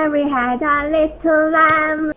Mary had a little lamb.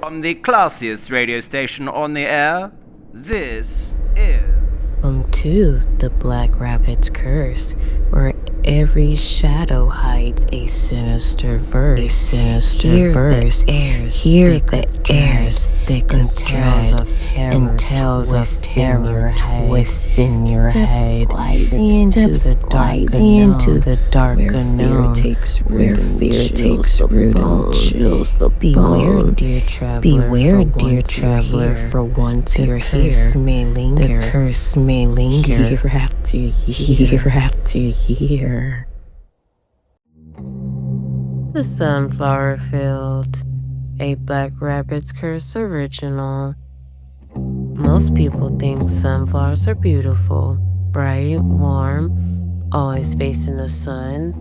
From the classiest radio station on the air, this is... Welcome to the Black Rabbit's Curse, where every shadow hides a sinister verse. Hear the airs thick with dread and tales of terror twist in your head into the dark unknown, where fear takes root and chills the bone. Beware, dear traveler, for once you're here, the curse may linger year after year. The Sunflower Field, a Black Rabbit's Curse original. Most people think sunflowers are beautiful, bright, warm, always facing the sun.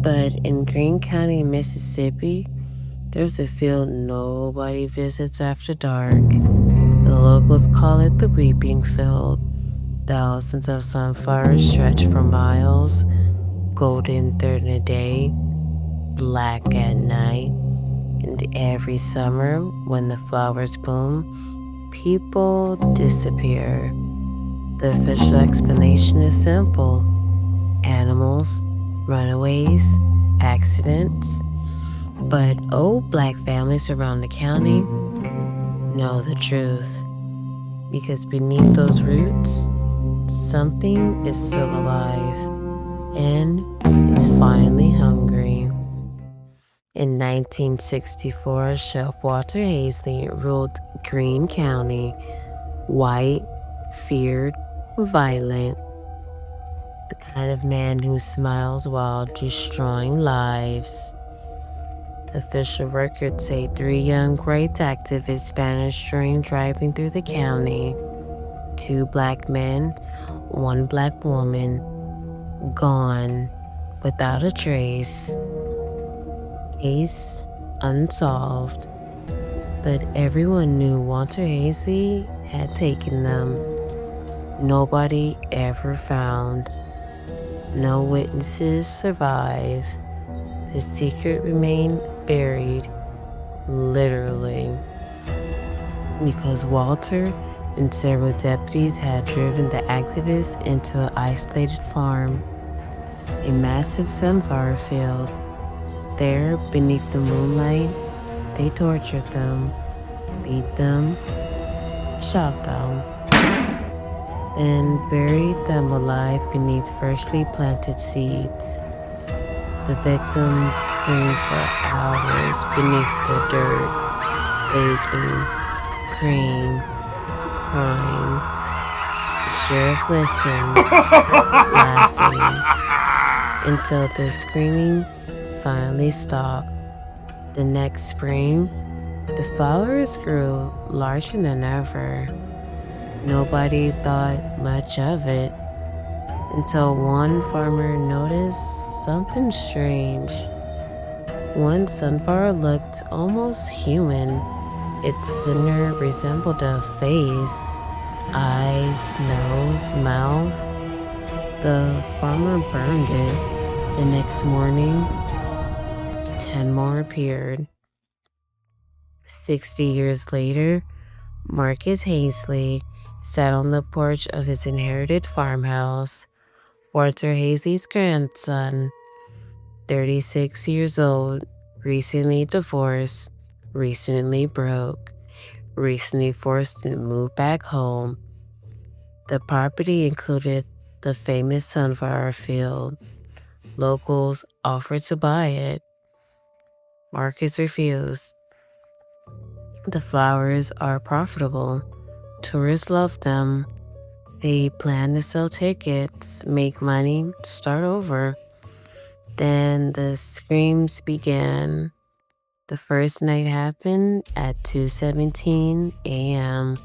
But in Greene County, Mississippi, there's a field nobody visits after dark. The locals call it the Weeping Field. Thousands of sunflowers stretch for miles, golden during the day, black at night. And every summer, when the flowers bloom, people disappear. The official explanation is simple: animals, runaways, accidents. But old Black families around the county know the truth, because beneath those roots, something is still alive, and it's finally hungry. In 1964, Sheriff Walter Hazley ruled Greene County white, feared, violent. The kind of man who smiles while destroying lives. Official records say 3 young rights activists vanished during driving through the county. 2 black men, 1 black woman, gone without a trace. Case unsolved, but everyone knew Walter Hazley had taken them. Nobody ever found. No witnesses survive. The secret remained buried, literally, because Walter and several deputies had driven the activists into an isolated farm, a massive sunflower field. There, beneath the moonlight, they tortured them, beat them, shot them, then buried them alive beneath freshly planted seeds. The victims screamed for hours beneath the dirt, begging, praying, crying. The sheriff listened, laughing, until the screaming finally stopped. The next spring, the flowers grew larger than ever. Nobody thought much of it until one farmer noticed something strange. One sunflower looked almost human. Its center resembled a face, eyes, nose, mouth. The farmer burned it. The next morning, 10 more appeared. 60 years later, Marcus Hazley sat on the porch of his inherited farmhouse. Walter Hazley's grandson, 36 years old, recently divorced, recently broke, recently forced to move back home. The property included the famous sunflower field. Locals offered to buy it. Marcus refused. The flowers are profitable. Tourists love them. They plan to sell tickets, make money, start over. Then the screams began. The first night happened at 2:17 a.m.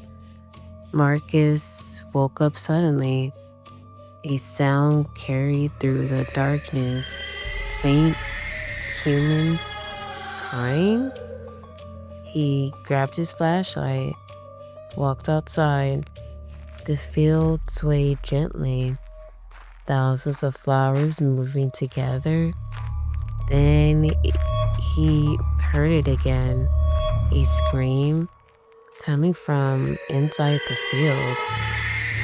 Marcus woke up suddenly. A sound carried through the darkness. Faint, human, crying. He grabbed his flashlight, walked outside. The field swayed gently. thousands of flowers moving together. Then he heard it again, a scream coming from inside the field.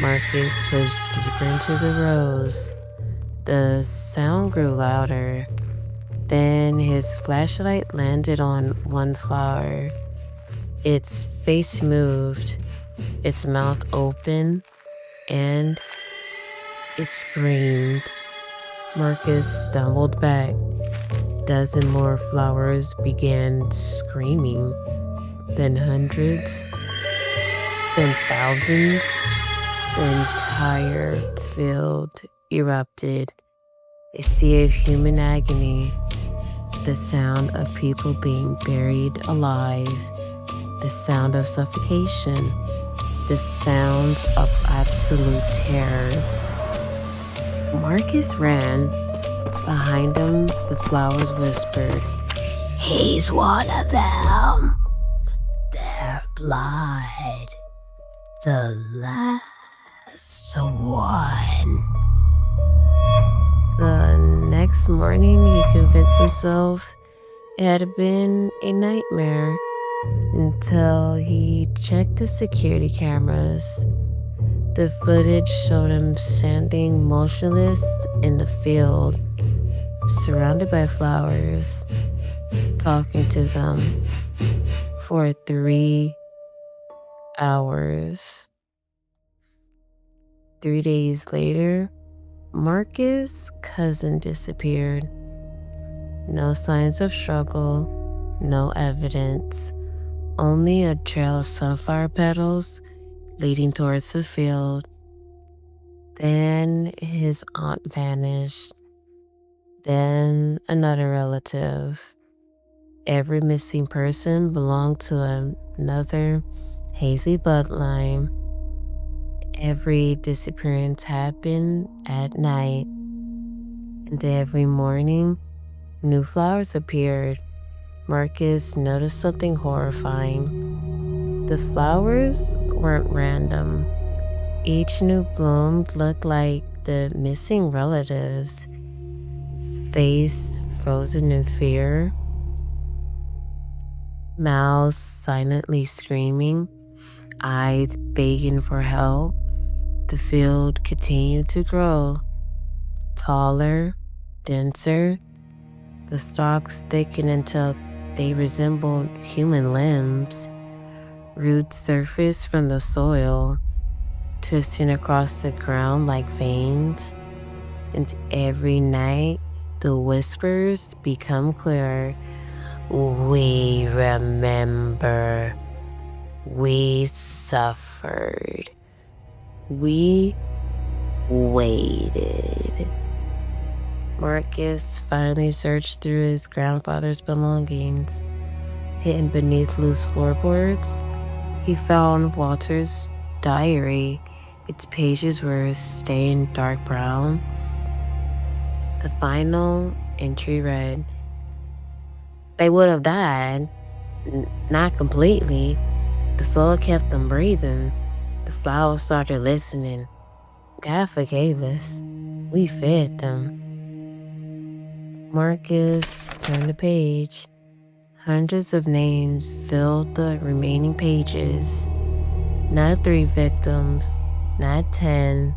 Marcus pushed deeper into the rows. The sound grew louder. Then his flashlight landed on one flower. Its face moved, its mouth open, and it screamed. Marcus stumbled back. Dozen more flowers began screaming, then hundreds, then thousands. The entire field erupted, a sea of human agony, the sound of people being buried alive, the sound of suffocation, the sounds of absolute terror. Marcus ran. Behind him, the flowers whispered, "He's one of them. Their blood. The last one." The next morning, he convinced himself it had been a nightmare until he checked the security cameras. The footage showed him standing motionless in the field, surrounded by flowers, talking to them for 3 hours. 3 days later, Marcus' cousin disappeared. No signs of struggle, no evidence, only a trail of sunflower petals leading towards the field. Then his aunt vanished. Then another relative. Every missing person belonged to another hazy bloodline. Every disappearance happened at night, and every morning, new flowers appeared. Marcus noticed something horrifying. The flowers weren't random. Each new bloom looked like the missing relatives, face frozen in fear, mouths silently screaming, eyes begging for help. The field continued to grow, taller, denser. The stalks thickened until they resembled human limbs. Roots surfaced from the soil, twisting across the ground like veins. And every night, the whispers become clearer. We remember. We suffered. We waited. Marcus finally searched through his grandfather's belongings. Hidden beneath loose floorboards, he found Walter's diary. Its pages were stained dark brown. The final entry read, "They would have died. Not completely. The soul kept them breathing. The flowers started listening. God forgave us. We fed them." Marcus turned the page. Hundreds of names filled the remaining pages. Not 3 victims, not 10,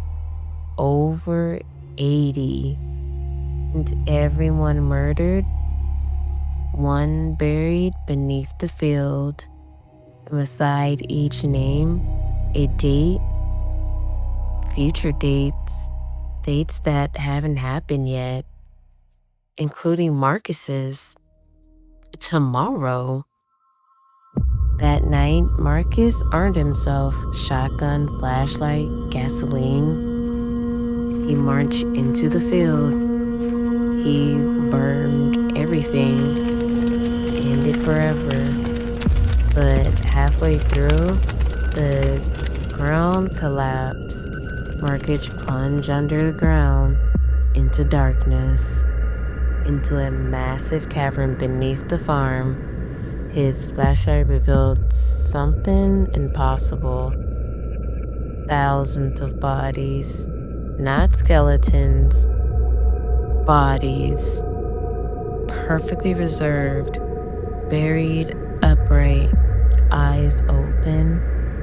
over 80. And everyone murdered, one buried beneath the field. And beside each name, a date, future dates, dates that haven't happened yet, including Marcus's. Tomorrow. That night, Marcus armed himself, shotgun, flashlight, gasoline. He marched into the field. He burned everything, ended forever. But halfway through, the ground collapsed. Marcus plunged under the ground into darkness, into a massive cavern beneath the farm. His flashlight revealed something impossible. Thousands of bodies, not skeletons, bodies, perfectly reserved, buried upright, eyes open,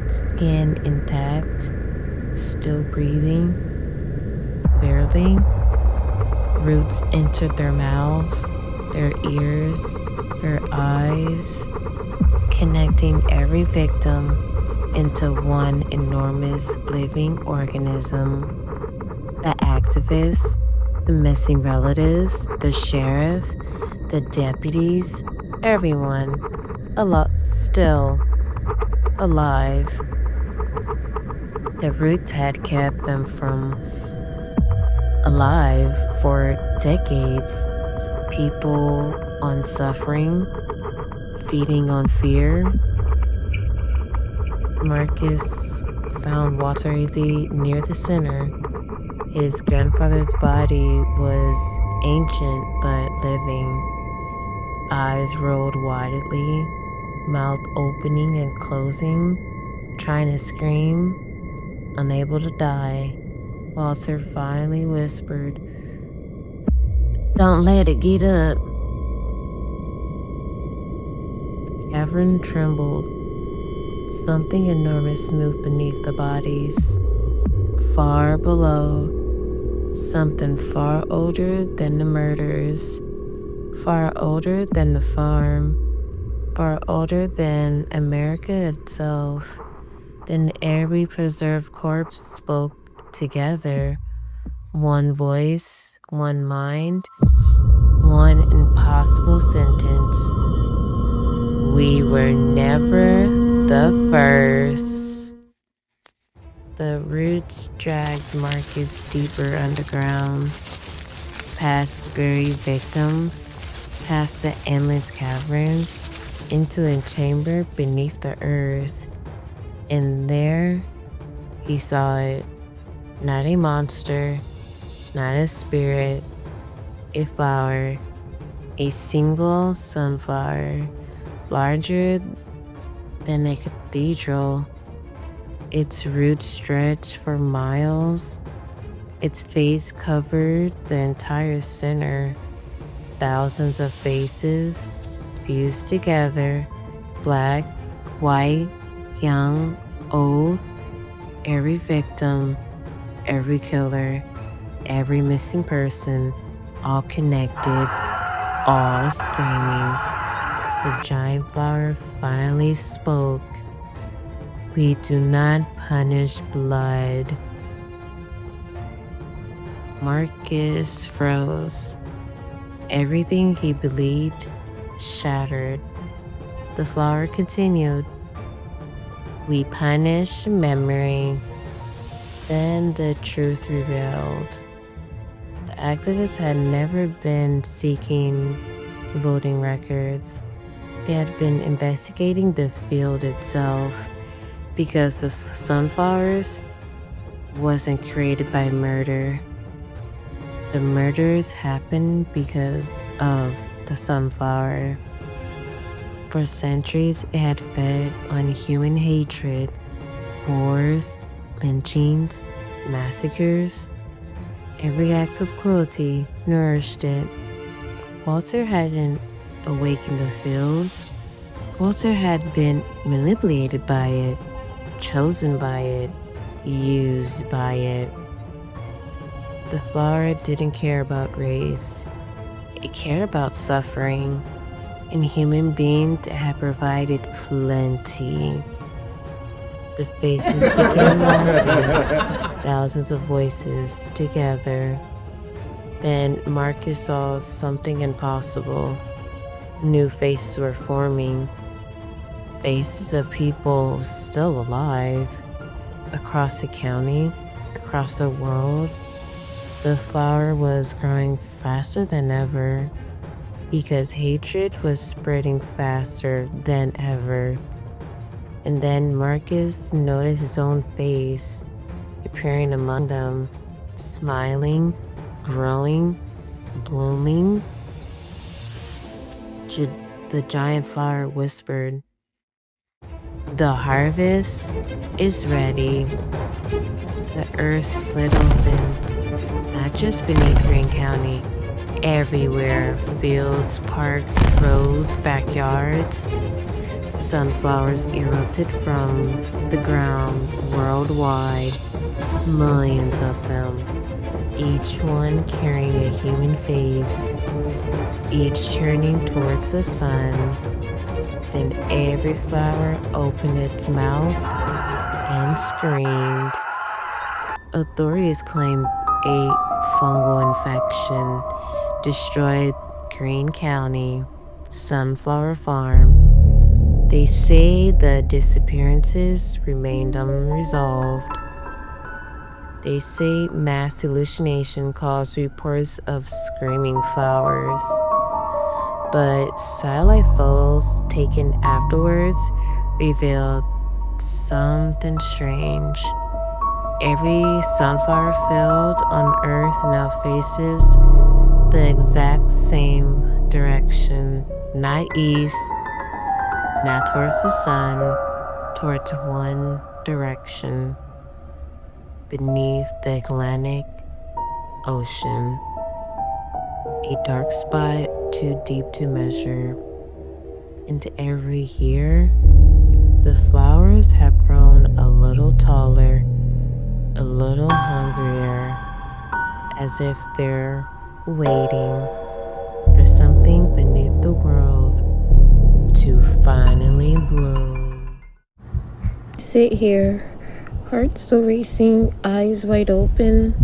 skin intact, still breathing, barely. Roots entered their mouths, their ears, their eyes, connecting every victim into one enormous living organism. The activists, the missing relatives, the sheriff, the deputies, everyone, a lot still alive. The roots had kept them from alive for decades. People on suffering, feeding on fear. Marcus found Walter Easy near the center. His grandfather's body was ancient but living. Eyes rolled widely, mouth opening and closing, trying to scream, unable to die. Walter finally whispered, "Don't let it get up." The cavern trembled. Something enormous moved beneath the bodies. Far below, something far older than the murders, far older than the farm, far older than America itself. Then every preserved corpse spoke together. One voice, one mind, one impossible sentence. We were never the first. The roots dragged Marcus deeper underground, past buried victims, past the endless cavern, into a chamber beneath the earth. And there, he saw it. Not a monster, not a spirit, a flower, a single sunflower, larger than a cathedral. Its roots stretched for miles. Its face covered the entire center. Thousands of faces fused together, black, white, young, old, every victim, every killer, every missing person, all connected, all screaming. The giant flower finally spoke. We do not punish blood. Marcus froze. Everything he believed shattered. The flower continued. We punish memory. Then the truth revealed. The activists had never been seeking voting records. They had been investigating the field itself, because the sunflowers wasn't created by murder. The murders happened because of the sunflower. For centuries, it had fed on human hatred, wars, lynchings, massacres. Every act of cruelty nourished it. Walter hadn't awakened the field. Walter had been manipulated by it, chosen by it, used by it. The flower didn't care about race. It cared about suffering, and human beings had provided plenty. The faces began laughing, thousands of voices together. Then Marcus saw something impossible. New faces were forming. Faces of people still alive. Across the county, across the world, the flower was growing faster than ever, because hatred was spreading faster than ever. And then Marcus noticed his own face appearing among them, smiling, growing, blooming. The giant flower whispered, The harvest is ready. The earth split open, not just beneath Green County, everywhere. Fields, parks, roads, backyards. Sunflowers erupted from the ground worldwide, millions of them, each one carrying a human face, each turning towards the sun. Then every flower opened its mouth and screamed. Authorities claim a fungal infection destroyed Green County Sunflower Farm. They say the disappearances remained unresolved. They say mass hallucination caused reports of screaming flowers. But satellite photos taken afterwards revealed something strange. Every sunflower field on Earth now faces the exact same direction, not east, not towards the sun, towards one direction, beneath the Atlantic Ocean. A dark spot too deep to measure. And every year, the flowers have grown a little taller, a little hungrier, as if they're waiting for something beneath the world to finally bloom. Sit here, heart still racing, eyes wide open.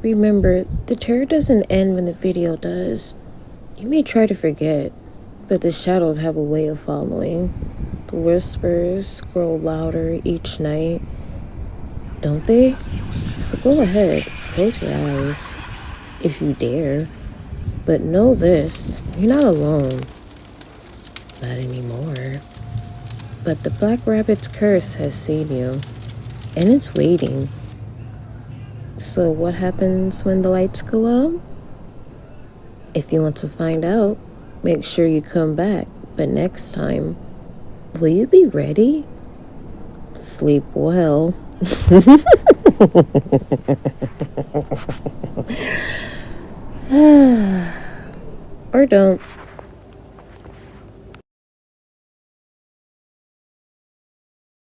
Remember, the terror doesn't end when the video does. You may try to forget, but the shadows have a way of following. The whispers grow louder each night, don't they? So go ahead, close your eyes, if you dare. But know this, you're not alone. Not anymore. But the Black Rabbit's curse has seen you, and it's waiting. So what happens when the lights go out? If you want to find out, make sure you come back. But next time, will you be ready? Sleep well. Or don't.